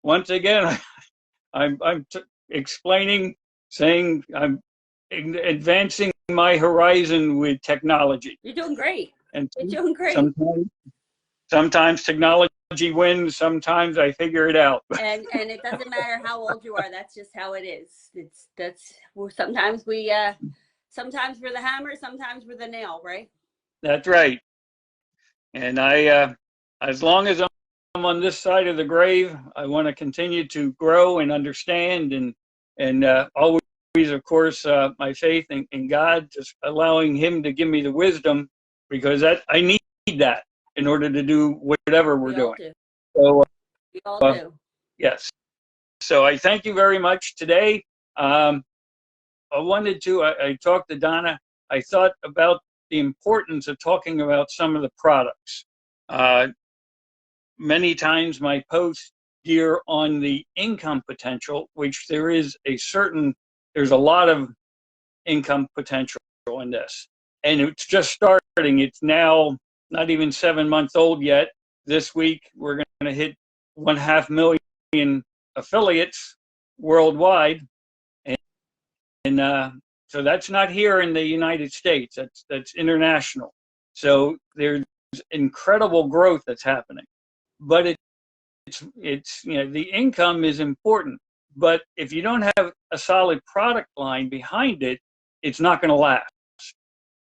once again, I'm explaining, saying I'm advancing my horizon with technology. You're doing great. And You're doing great. Sometimes technology wins. Sometimes I figure it out. And it doesn't matter how old you are. That's just how it is. Sometimes we're the hammer. Sometimes we're the nail. Right. That's right. And as long as I'm on this side of the grave, I want to continue to grow and understand, and always, of course, my faith in God, just allowing Him to give me the wisdom, because I need that in order to do whatever we're doing. So, we all do. Yes. So I thank you very much today. I talked to Donna. I thought about the importance of talking about some of the products. Many times my posts gear on the income potential, which there's a lot of income potential in this. And it's just starting. It's now not even 7 months old yet. This week, we're going to hit 1.5 million affiliates worldwide. And so that's not here in the United States. That's international. So there's incredible growth that's happening. But it's the income is important. But if you don't have a solid product line behind it, it's not going to last.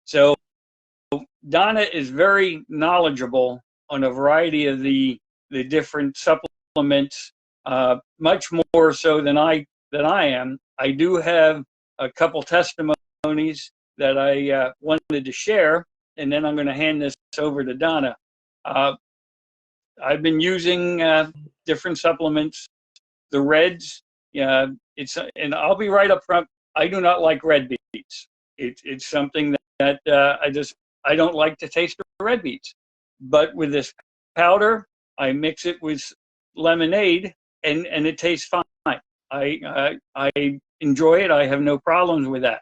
So Donna is very knowledgeable on a variety of the different supplements, much more so than I am. I do have a couple testimonies that I wanted to share, and then I'm going to hand this over to Donna. I've been using different supplements, the reds. And I'll be right up front. I do not like red beets. It's something that I don't like to taste the red beets. But with this powder, I mix it with lemonade, and it tastes fine. I enjoy it. I have no problems with that.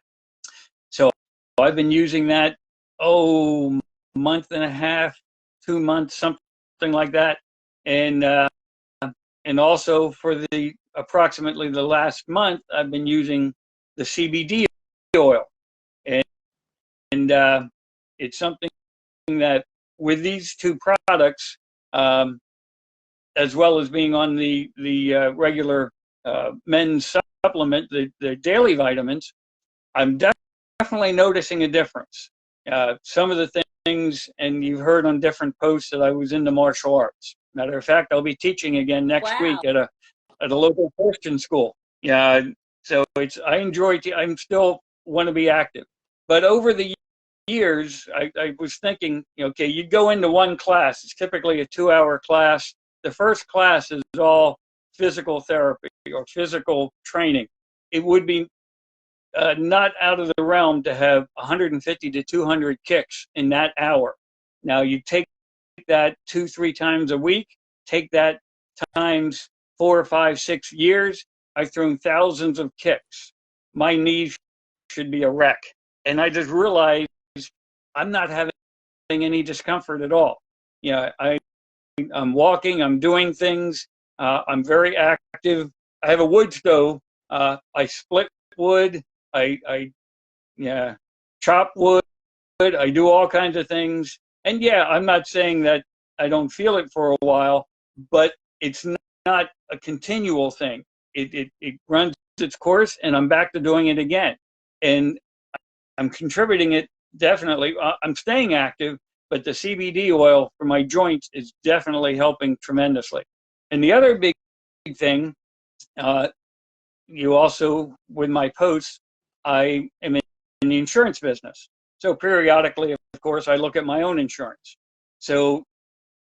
So I've been using that, month and a half, 2 months, something like that. And also for approximately the last month, I've been using the CBD oil. And it's something that with these two products, as well as being on the regular men's supplement, the daily vitamins, I'm definitely noticing a difference. Some of the things, and you've heard on different posts, that I was into martial arts. Matter of fact, I'll be teaching again next week at a local Christian school. Yeah, so I enjoy. I'm still want to be active, but over the years, I was thinking, okay, you go into one class. It's typically a 2-hour class. The first class is all physical therapy or physical training. It would be not out of the realm to have 150 to 200 kicks in that hour. Now you take that 2-3 times a week, take that times 4, 5, 6 years. I've thrown thousands of kicks. My knees should be a wreck. And I just realized I'm not having any discomfort at all. I'm walking, I'm doing things, I'm very active. I have a wood stove. I split wood, I chop wood, I do all kinds of things. And I'm not saying that I don't feel it for a while, but it's not a continual thing. It runs its course, and I'm back to doing it again. And I'm contributing it, definitely. I'm staying active, but the CBD oil for my joints is definitely helping tremendously. And the other big thing, you also, with my posts, I am in the insurance business. So periodically, of course, I look at my own insurance. So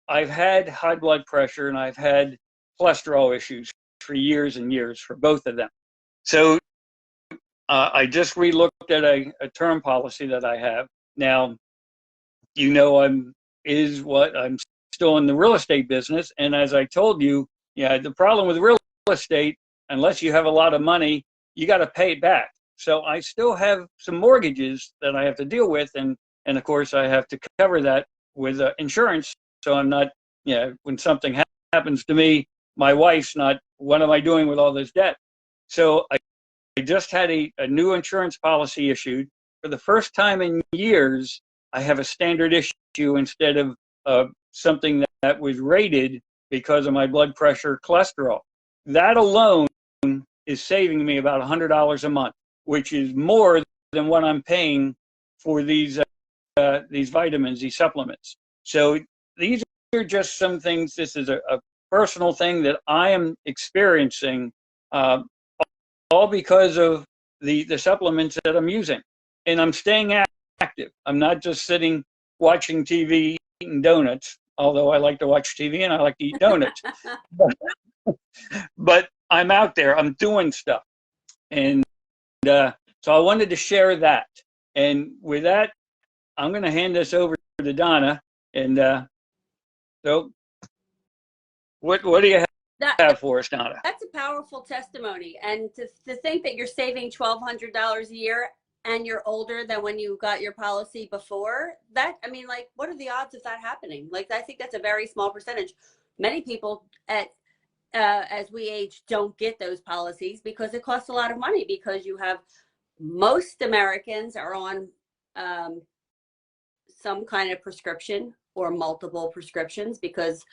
I've had high blood pressure and I've had cholesterol issues for years and years for both of them. So I just relooked at a term policy that I have. Now, I'm still in the real estate business. And as I told you, the problem with real estate, unless you have a lot of money, you got to pay it back. So I still have some mortgages that I have to deal with. And of course, I have to cover that with insurance. So I'm not, when something happens to me, my wife's not what am I doing with all this debt? So I just had a new insurance policy issued. For the first time in years, I have a standard issue instead of something that was rated because of my blood pressure, cholesterol. That alone is saving me about $100 a month, which is more than what I'm paying for these vitamins, these supplements. So these are just some things. This is a personal thing that I am experiencing, all because of the supplements that I'm using. And I'm staying active. I'm not just sitting watching TV, eating donuts, although I like to watch TV and I like to eat donuts. But I'm out there, I'm doing stuff. And so I wanted to share that. And with that, I'm going to hand this over to Donna. And so what do you have for us, Donna? That's a powerful testimony. And to think that you're saving $1,200 a year and you're older than when you got your policy before, that, I mean, like, what are the odds of that happening? Like, I think that's a very small percentage. Many people as we age don't get those policies because it costs a lot of money, because you have, most Americans are on some kind of prescription or multiple prescriptions, because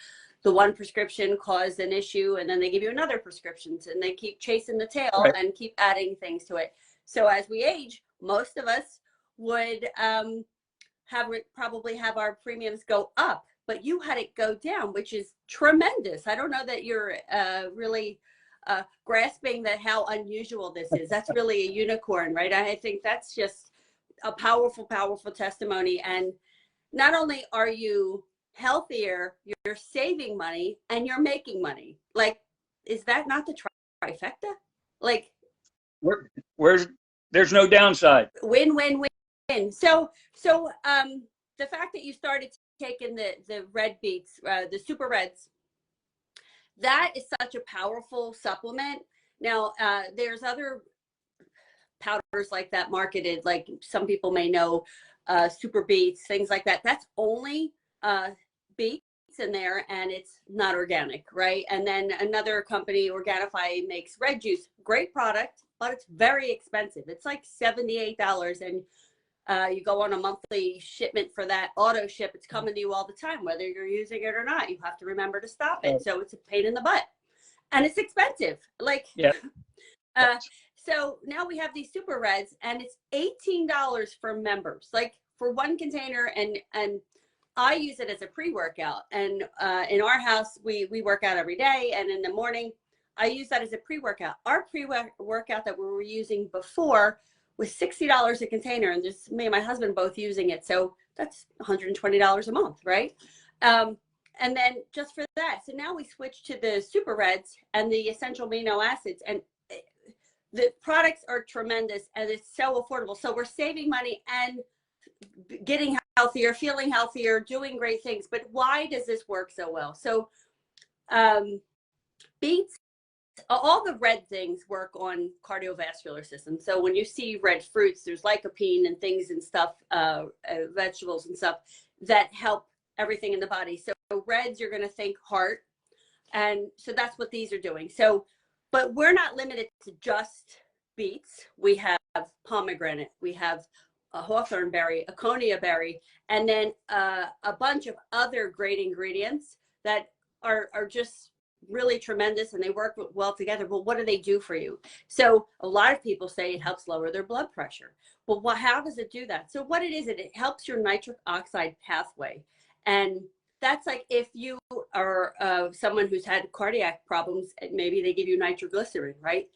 the one prescription caused an issue and then they give you another prescription and they keep chasing the tail, right, and keep adding things to it. So as we age, most of us would probably have our premiums go up, but you had it go down, which is tremendous. I don't know that you're really grasping that how unusual this is. That's really a unicorn, right? I think that's just a powerful, powerful testimony. And not only are you healthier, you're saving money and you're making money. Like, is that not the trifecta? Like, there's no downside. Win, win, win. So the fact that you started taking the red beets, the super reds, that is such a powerful supplement. Now, there's other powders like that marketed, like some people may know, super beets, things like that. That's only beets in there, and it's not organic, right? And then another company, Organifi, makes red juice. Great product, but it's very expensive. It's like $78, and you go on a monthly shipment for that auto ship. It's coming to you all the time, whether you're using it or not. You have to remember to stop it. So it's a pain in the butt, and it's expensive. Like, yeah. So now we have these super reds, and it's $18 for members, like for one container. And I use it as a pre-workout. And in our house, we work out every day. And in the morning, I use that as a pre-workout. Our pre-workout that we were using before was $60 a container. And there's me and my husband both using it. So that's $120 a month, right? And then just for that. So now we switch to the super reds and the essential amino acids. And the products are tremendous, and it's so affordable. So we're saving money and getting healthier, feeling healthier, doing great things. But why does this work so well? So beets, all the red things work on cardiovascular system. So when you see red fruits, there's lycopene and things and stuff, vegetables and stuff that help everything in the body. So reds, you're going to think heart. And so that's what these are doing. So, but we're not limited to just beets. We have pomegranate, we have a hawthorn berry, a conia berry, and then a bunch of other great ingredients that are just really tremendous, and they work well together. But what do they do for you? So a lot of people say it helps lower their blood pressure. Well, how does it do that? So what it is, it helps your nitric oxide pathway. And that's like if you are someone who's had cardiac problems, maybe they give you nitroglycerin, right?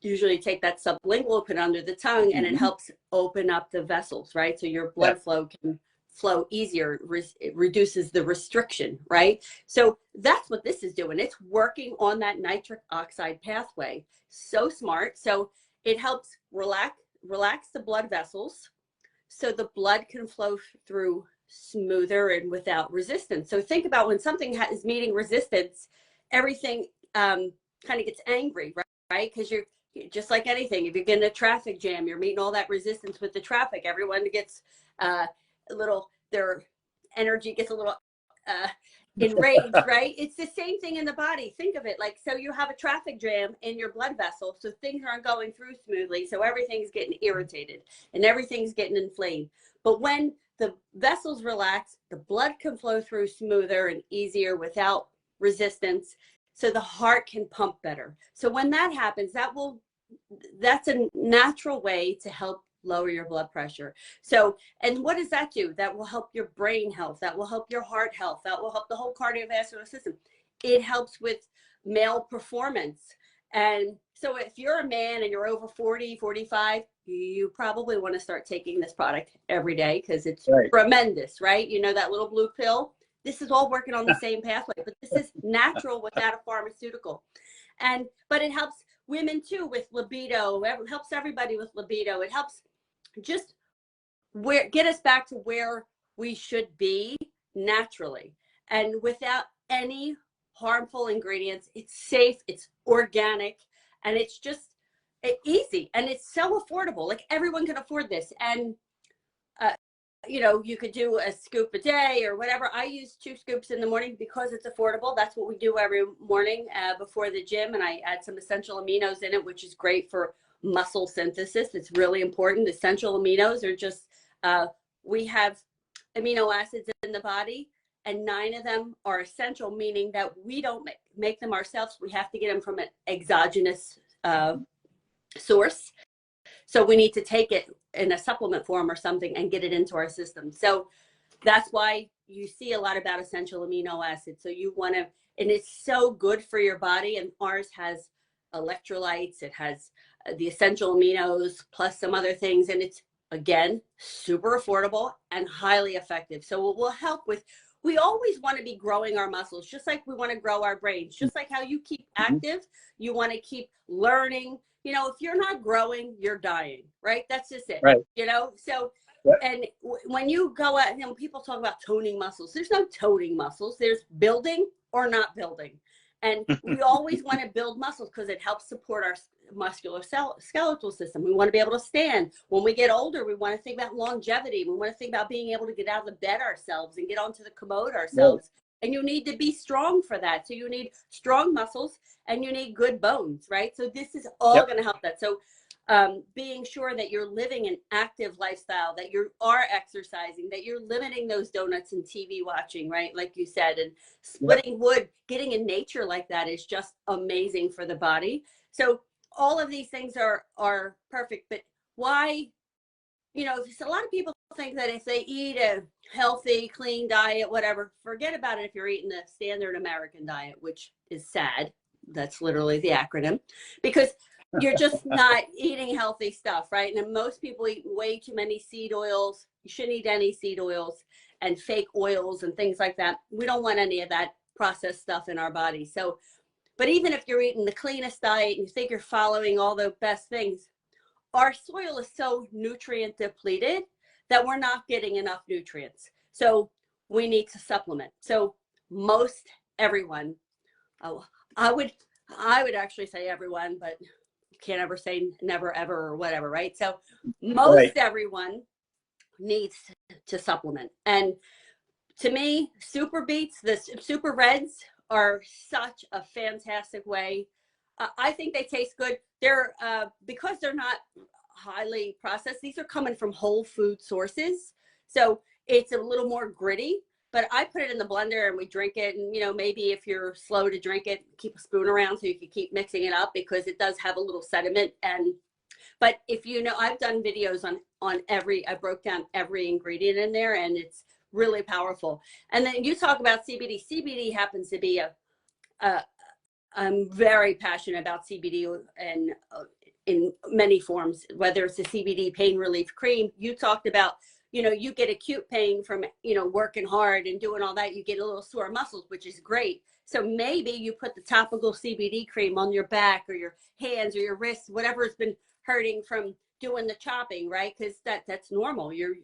Usually take that sublingual, put it under the tongue, and it helps open up the vessels, right? So your blood flow can flow easier. It reduces the restriction, right? So that's what this is doing. It's working on that nitric oxide pathway. So smart. So it helps relax the blood vessels so the blood can flow through smoother and without resistance. So think about when something is meeting resistance, everything kind of gets angry, right? Because you're just like anything. If you're getting a traffic jam, you're meeting all that resistance with the traffic. Everyone gets a little, their energy gets a little enraged, right? It's the same thing in the body. Think of it like, so you have a traffic jam in your blood vessel, so things aren't going through smoothly, so everything's getting irritated and everything's getting inflamed. But when the vessels relax, the blood can flow through smoother and easier without resistance, so the heart can pump better. So when that happens, that's a natural way to help lower your blood pressure. So, and what does that do? That will help your brain health. That will help your heart health. That will help the whole cardiovascular system. It helps with male performance. And so if you're a man and you're over 40, 45, you probably want to start taking this product every day because it's tremendous, right? You know, that little blue pill, this is all working on the same pathway, but this is natural without a pharmaceutical. But it helps women too with libido. It helps everybody with libido. It helps just get us back to where we should be naturally and without any harmful ingredients. It's safe, it's organic, and it's just easy, and it's so affordable. Like, everyone can afford this. And you know, you could do a scoop a day or whatever. I use 2 scoops in the morning because it's affordable. That's what we do every morning before the gym. And I add some essential aminos in it, which is great for muscle synthesis. It's really important. Essential aminos are just, we have amino acids in the body, and 9 of them are essential, meaning that we don't make them ourselves. We have to get them from an exogenous source. So we need to take it in a supplement form or something and get it into our system. So that's why you see a lot about essential amino acids. So you want to, and it's so good for your body. And ours has electrolytes. It has the essential aminos plus some other things. And it's, again, super affordable and highly effective. So it will help with, we always want to be growing our muscles, just like we want to grow our brains, just like how you keep active, you want to keep learning. You know, if you're not growing, you're dying, right? That's just it, you know? So, and when you go out, you know, people talk about toning muscles. There's no toning muscles. There's building or not building. And we always want to build muscles because it helps support our muscular skeletal system. We want to be able to stand. When we get older, we want to think about longevity. We want to think about being able to get out of the bed ourselves and get onto the commode ourselves. And you need to be strong for that. So you need strong muscles and you need good bones, right? So this is all going to help that. So being sure that you're living an active lifestyle, that you are exercising, that you're limiting those donuts and TV watching, right? Like you said, and splitting wood, getting in nature like that is just amazing for the body. So all of these things are perfect. But why, you know, a lot of people think that if they eat a healthy, clean diet, whatever, forget about it if you're eating the standard American diet, which is sad. That's literally the acronym, because you're just not eating healthy stuff, right? And most people eat way too many seed oils. You shouldn't eat any seed oils and fake oils and things like that. We don't want any of that processed stuff in our body. So, but even if you're eating the cleanest diet and you think you're following all the best things, our soil is so nutrient depleted that we're not getting enough nutrients. So we need to supplement. So most everyone, I would actually say everyone, but you can't ever say never ever or whatever, right? So most everyone needs to supplement. And to me, super beets, the super reds are such a fantastic way. I think they taste good. They're because they're not highly processed. These are coming from whole food sources, so it's a little more gritty. But I put it in the blender and we drink it. And you know, maybe if you're slow to drink it, keep a spoon around so you can keep mixing it up because it does have a little sediment. And but if you know, I've done videos on every. I broke down every ingredient in there, and it's really powerful. And then you talk about CBD. CBD happens to be I'm very passionate about CBD and in many forms, whether it's a CBD pain relief cream. You talked about, you know, you get acute pain from, you know, working hard and doing all that. You get a little sore muscles, which is great. So maybe you put the topical CBD cream on your back or your hands or your wrists, whatever has been hurting from doing the chopping, right? Because that's normal. You're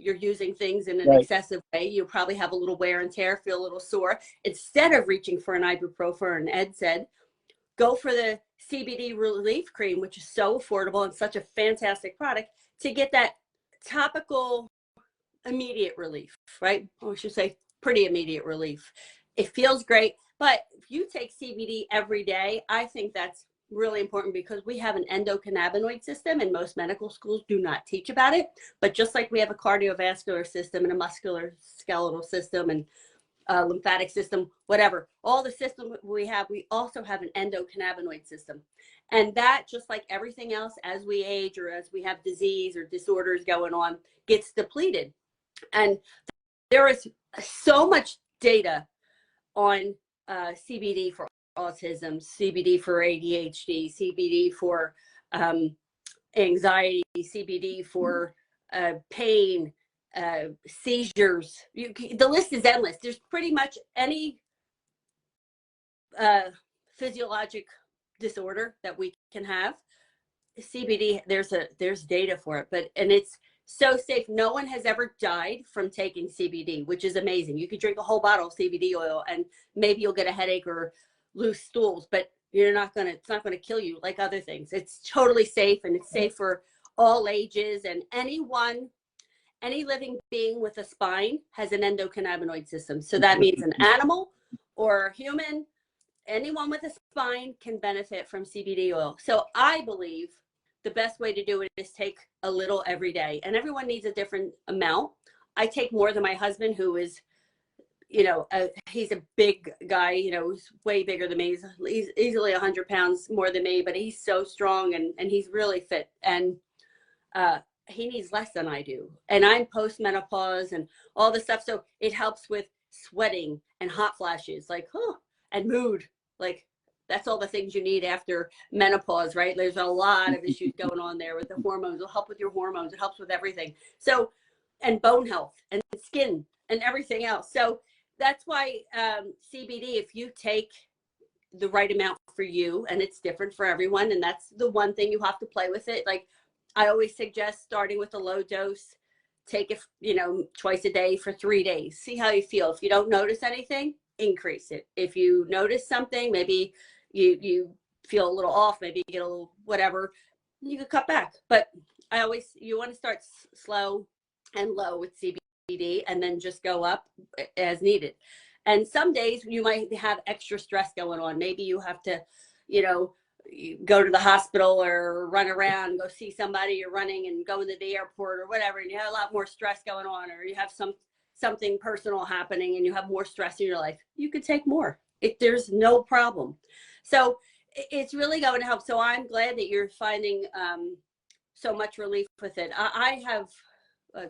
using things in an excessive way. You probably have a little wear and tear, feel a little sore. Instead of reaching for an ibuprofen, and Ed said, go for the CBD relief cream, which is so affordable and such a fantastic product to get that topical immediate relief, right? Or I should say pretty immediate relief. It feels great. But if you take CBD every day, I think that's really important because we have an endocannabinoid system and most medical schools do not teach about it. But just like we have a cardiovascular system and a muscular skeletal system and lymphatic system, whatever, all the systems we have, we also have an endocannabinoid system. And that, just like everything else, as we age or as we have disease or disorders going on, gets depleted. And there is so much data on CBD for autism, CBD for ADHD, CBD for anxiety, CBD for pain, seizures. The list is endless. There's pretty much any physiologic disorder that we can have. CBD, there's data for it, and it's so safe. No one has ever died from taking CBD, which is amazing. You could drink a whole bottle of CBD oil and maybe you'll get a headache or loose stools, but it's not gonna kill you like other things. It's totally safe, and it's safe for all ages, and any living being with a spine has an endocannabinoid system. So that means an animal or a human, anyone with a spine can benefit from CBD oil. So I believe the best way to do it is take a little every day, and everyone needs a different amount. I take more than my husband, who is, he's a big guy, he's way bigger than me. He's easily 100 pounds more than me, but he's so strong and he's really fit. And he needs less than I do. And I'm post-menopause and all this stuff. So it helps with sweating and hot flashes, and mood. That's all the things you need after menopause, right? There's a lot of issues going on there with the hormones. It'll help with your hormones. It helps with everything. So, and bone health and skin and everything else. So that's why CBD, if you take the right amount for you, and it's different for everyone, and that's the one thing you have to play with it. Like I always suggest starting with a low dose, take it, twice a day for 3 days. See how you feel. If you don't notice anything, increase it. If you notice something, maybe you feel a little off, maybe you get a little whatever, you could cut back. But you want to start slow and low with CBD and then just go up as needed. And some days you might have extra stress going on. Maybe you have to, you go to the hospital or run around, go see somebody, you're running and going to the airport or whatever, and you have a lot more stress going on, or you have something personal happening and you have more stress in your life, you could take more. There's no problem. So it's really going to help. So I'm glad that you're finding so much relief with it. I have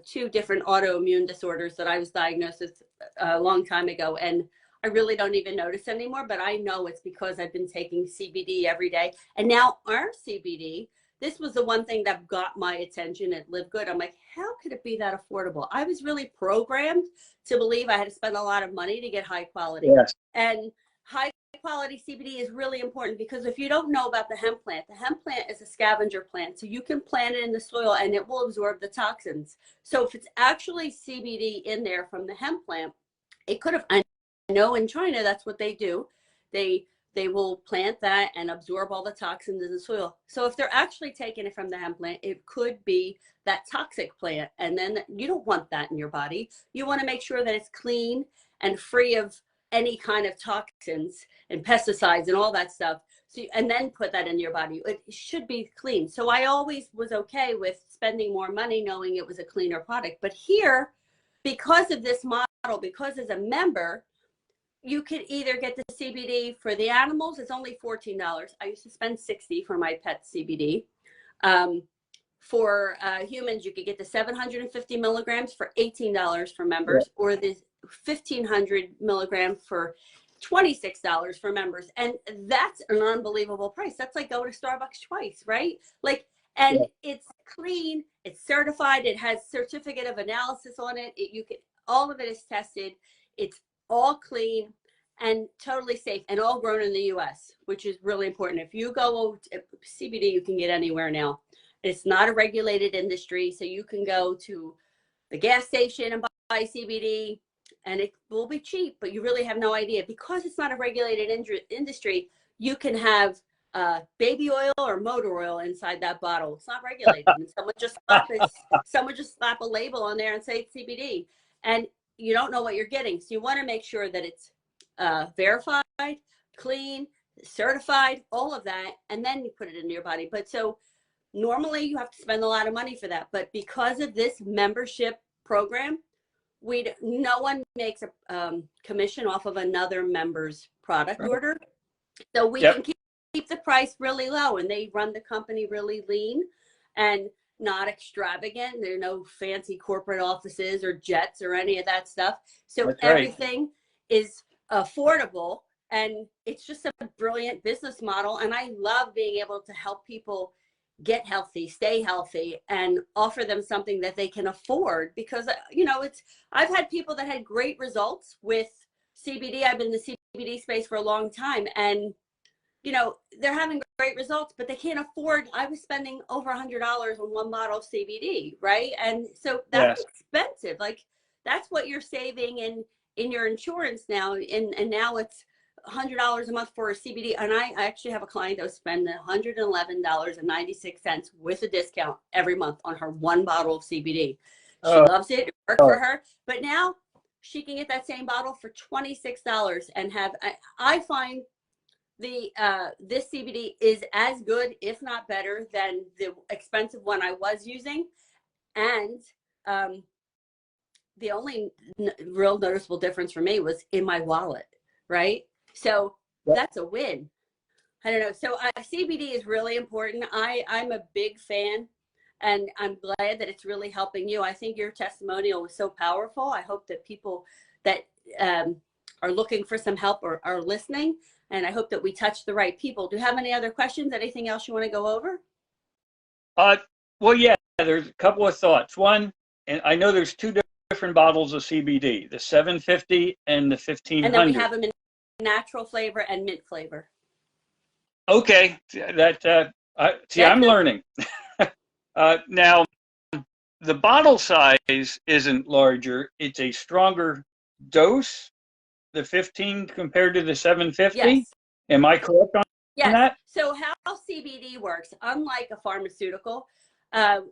2 different autoimmune disorders that I was diagnosed with a long time ago, and I really don't even notice anymore, but I know it's because I've been taking CBD every day. And now our CBD, this was the one thing that got my attention at LiveGood. I'm like, how could it be that affordable? I was really programmed to believe I had to spend a lot of money to get high quality. Yes. And high quality CBD is really important because if you don't know about the hemp plant is a scavenger plant. So you can plant it in the soil and it will absorb the toxins. So if it's actually CBD in there from the hemp plant, it could have, I know in China, that's what they do. They will plant that and absorb all the toxins in the soil. So if they're actually taking it from the hemp plant, it could be that toxic plant. And then you don't want that in your body. You want to make sure that it's clean and free of any kind of toxins and pesticides and all that stuff. So, and then put that in your body. It should be clean. So I always was okay with spending more money knowing it was a cleaner product. But here, because of this model, because as a member, you could either get the CBD for the animals, it's only $14. I used to spend $60 for my pet CBD. For humans, you could get the 750 milligrams for $18 for members, or the 1500 milligram for $26 for members. And that's an unbelievable price. That's like going to Starbucks twice, right? It's clean, it's certified, it has certificate of analysis on it. All of it is tested. It's all clean and totally safe and all grown in the US, which is really important. If you go CBD, you can get anywhere now. It's not a regulated industry. So you can go to the gas station and buy CBD and it will be cheap, but you really have no idea. Because it's not a regulated industry, you can have baby oil or motor oil inside that bottle. It's not regulated. And someone just slap a label on there and say it's CBD. And you don't know what you're getting. So you want to make sure that it's verified, clean, certified, all of that, and then you put it into your body. But so normally you have to spend a lot of money for that. But because of this membership program, no one makes a commission off of another member's product order. So we can keep the price really low, and they run the company really lean and not extravagant. There are no fancy corporate offices or jets or any of that stuff. So everything is affordable, and it's just a brilliant business model. And I love being able to help people get healthy, stay healthy, and offer them something that they can afford, because I've had people that had great results with CBD. I've been in the CBD space for a long time, and they're having great results, but they can't afford. I was spending over $100 on one bottle of CBD, right? And so that's expensive. Like, that's what you're saving in your insurance now, and now it's $100 a month for a CBD. And I actually have a client that was spending $111.96 with a discount every month on her one bottle of CBD. She loves it. It worked for her. But now she can get that same bottle for $26 and I find this CBD is as good, if not better, than the expensive one I was using. And the only real noticeable difference for me was in my wallet, right? So that's a win. I don't know. So CBD is really important. I'm a big fan, and I'm glad that it's really helping you. I think your testimonial was so powerful. I hope that people that are looking for some help are listening, and I hope that we touch the right people. Do you have any other questions? Anything else you want to go over? Well, yeah, there's a couple of thoughts. One, and I know there's two different bottles of CBD, the 750 and the 1500. And then we have them in natural flavor and mint flavor. Okay, I'm learning. Now, the bottle size isn't larger. It's a stronger dose, the 15 compared to the 750. Yes. Am I correct on that? So how CBD works, unlike a pharmaceutical,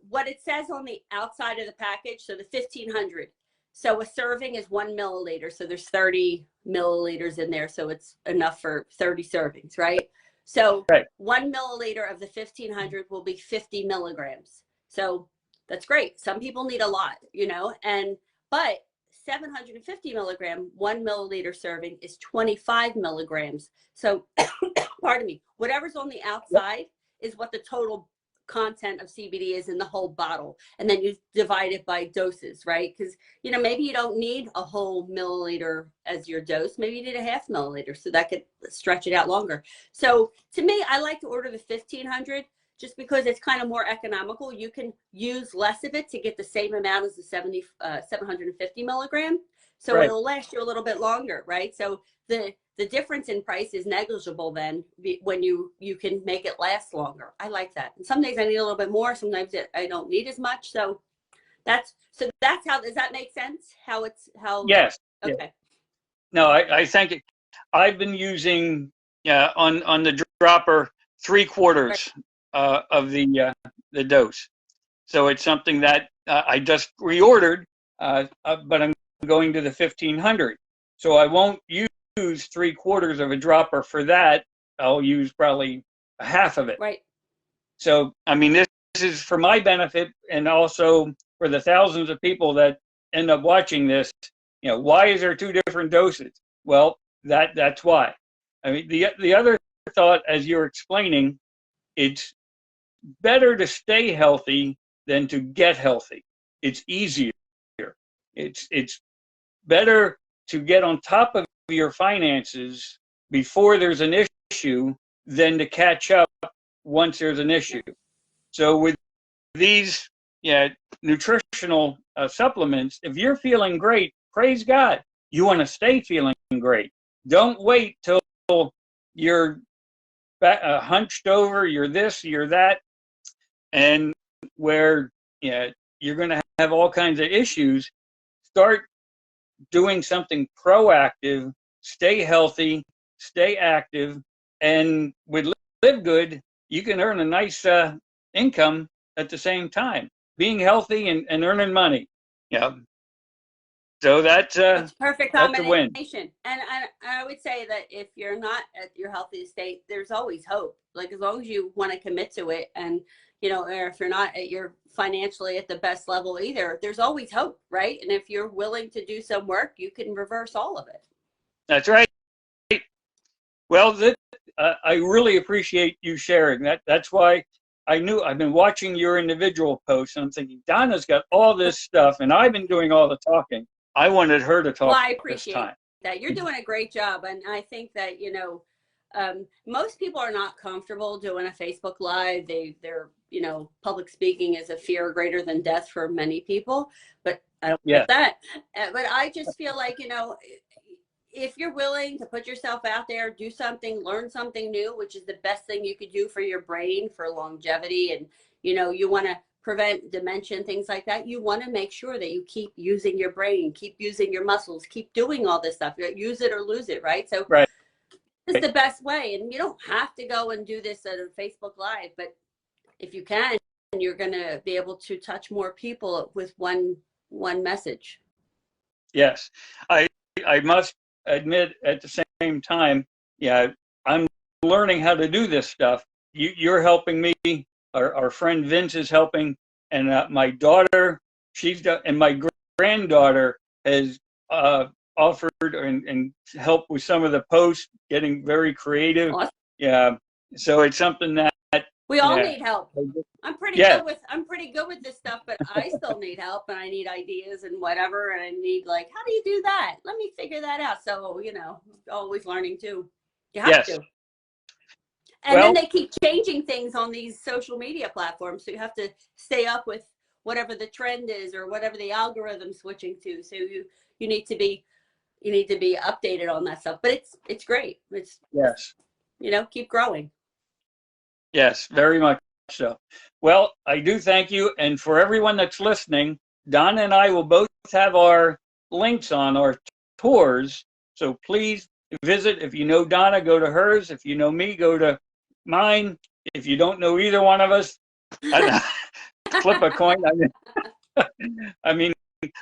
what it says on the outside of the package, so the 1500. So a serving is 1 milliliter. So there's 30 milliliters in there. So it's enough for 30 servings, right? So 1 milliliter of the 1500 will be 50 milligrams. So that's great. Some people need a lot, but 750 milligram, 1 milliliter serving is 25 milligrams. So, pardon me, whatever's on the outside is what the total content of CBD is in the whole bottle. And then you divide it by doses, right? Because, maybe you don't need a whole milliliter as your dose. Maybe you need a half milliliter, so that could stretch it out longer. So to me, I like to order the 1500 just because it's kind of more economical. You can use less of it to get the same amount as the 750 milligram. So it'll last you a little bit longer, right? So the difference in price is negligible then when you can make it last longer. I like that. And some days I need a little bit more. Sometimes I don't need as much. So that's how, does that make sense? Yes. Okay. Yes. No, I think I've been using on the dropper 3/4 of the dose. So it's something that I just reordered, but I'm going to the 1500. So I won't use 3/4 of a dropper for that. I'll use probably a half of it. Right. So, I mean, this is for my benefit, and also for the thousands of people that end up watching this. Why is there two different doses? Well, that's why. I mean, the other thought, as you're explaining, it's better to stay healthy than to get healthy. It's easier. It's better to get on top of your finances before there's an issue than to catch up once there's an issue. So with these nutritional supplements, if you're feeling great, praise God. You want to stay feeling great. Don't wait till you're hunched over, you're this, you're that, and where you're going to have all kinds of issues. Start doing something proactive, stay healthy, stay active, and with LiveGood, you can earn a nice income at the same time, being healthy and earning money. So that's It's perfect that's a win. combination. And I would say that if you're not at your healthiest state, there's always hope. Like as long as you want to commit to it, and or if you're not at your financially at the best level either, there's always hope, right? And if you're willing to do some work, you can reverse all of it. That's right. Well, I really appreciate you sharing that. That's why I've been watching your individual posts, and I'm thinking, Donna's got all this stuff, and I've been doing all the talking. I wanted her to talk. Well, I appreciate that. You're doing a great job. And I think that, most people are not comfortable doing a Facebook Live. They're public speaking is a fear greater than death for many people, but I don't get that. But I just feel like, if you're willing to put yourself out there, do something, learn something new, which is the best thing you could do for your brain, for longevity, and, you want to prevent dementia and things like that, you want to make sure that you keep using your brain, keep using your muscles, keep doing all this stuff. Use it or lose it, right? So it's the best way. And you don't have to go and do this at a Facebook Live, but if you can, you're going to be able to touch more people with one message. Yes. I must admit at the same time, I'm learning how to do this stuff. You're helping me. Our friend Vince is helping, and my daughter, and my granddaughter has offered and helped with some of the posts, getting very creative. Awesome. Yeah, so it's something that we all need help. I'm pretty good with this stuff, but I still need help, and I need ideas and whatever, and I need how do you do that? Let me figure that out. So always learning too. You have to. And then they keep changing things on these social media platforms. So you have to stay up with whatever the trend is or whatever the algorithm's switching to. So you need to be updated on that stuff. But it's great. It's keep growing. Yes, very much so. Well, I do thank you. And for everyone that's listening, Donna and I will both have our links on our tours. So please visit. If you know Donna, go to hers. If you know me, go to mine. If you don't know either one of us, flip a coin. I mean,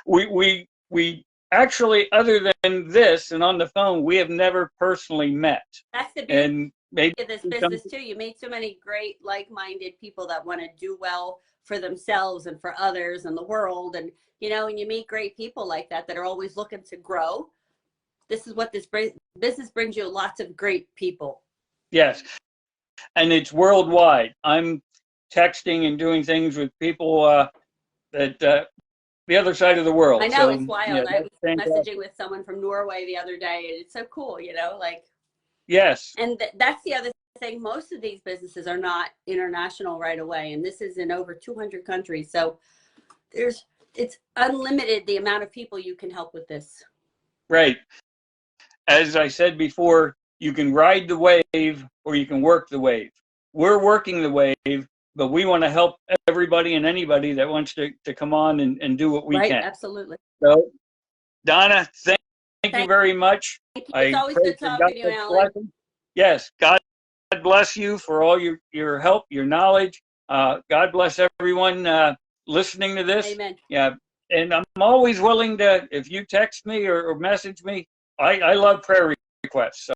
we actually, other than this and on the phone, we have never personally met. That's the beauty and maybe of this business too. You meet so many great like-minded people that want to do well for themselves and for others and the world, and and you meet great people like that are always looking to grow. This is what this business brings you, lots of great people. Yes. And it's worldwide. I'm texting and doing things with people that the other side of the world. I know, it's wild. I was messaging with someone from Norway the other day, and it's so cool, Yes. And that's the other thing. Most of these businesses are not international right away, and this is in over 200 countries. So it's unlimited the amount of people you can help with this. Right. As I said before, you can ride the wave or you can work the wave. We're working the wave, but we want to help everybody and anybody that wants to come on and do what we can. Right, absolutely. So, Donna, thank you very much. It's always good talking to you, Alan. Yes, God bless you for all your help, your knowledge. God bless everyone listening to this. Amen. Yeah, and I'm always willing to, if you text me or message me, I love prayer requests. So